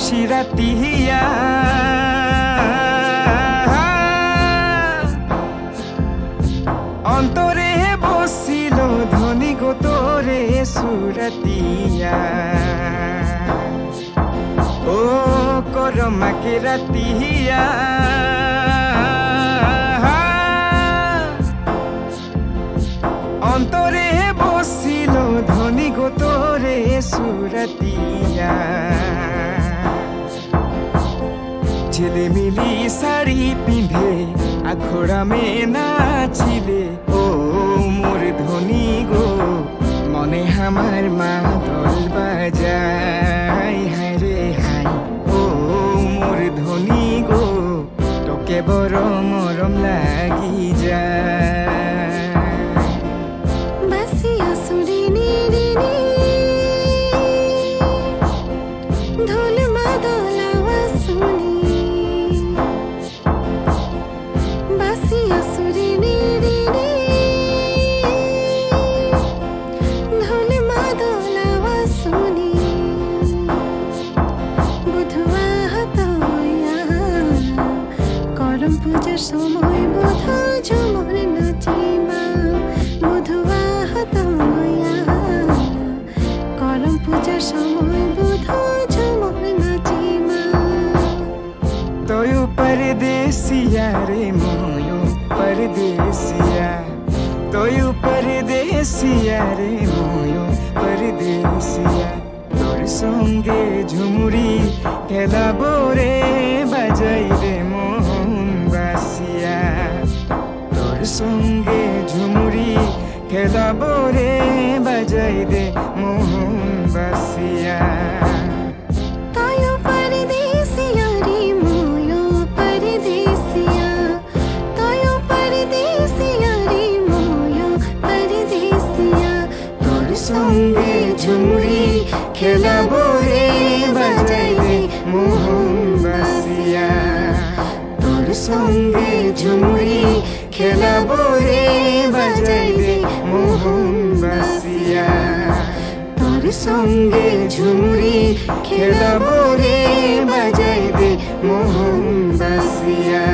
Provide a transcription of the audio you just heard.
বসি রাতিয়া অন্তরে বসিল ধনী গো তোরে সুরাতিয়া ও করমাকে রাতিয়া অন্তরে বসিল ধনী গো তোরে সুরাতিয়া ছেলে মিলি শাড়ি পিঁধে আখড়া মে নাচিলে ও মোর ধনী গো মনে আমার মাদল বাজাই হায় রে হায় ও মোর ধনী গো তোকে বড় মরম লাগি যায় পূজার সময় বোধা ঝুমুর নাচিমা মধুয়া হতয়া করম পূজার সময় বোধা ঝুমুর নাচিমা তোয় परदेसिया रे मोयो परदेसिया তোয় परदेसिया रे मोयो परदेसिया তোর সঙ্গে ঝুমুরি খেলাবো রে বাজাই রে মোহনবাসিয়া তোর সঙ্গে ঝুমুরি খেলাবো রে বাজাই রে মোহনবাসিয়া সঙ্গে ঝুমুরি খেলাবো রে বাজাই রে মোহনবাসিয়া তোর সঙ্গে ঝুমুরি খেলাবো রে বাজাই রে মোহনবাসিয়া তোর সঙ্গে ঝুমুরি খেলাবো রে বাজাই রে মোহনবাসিয়া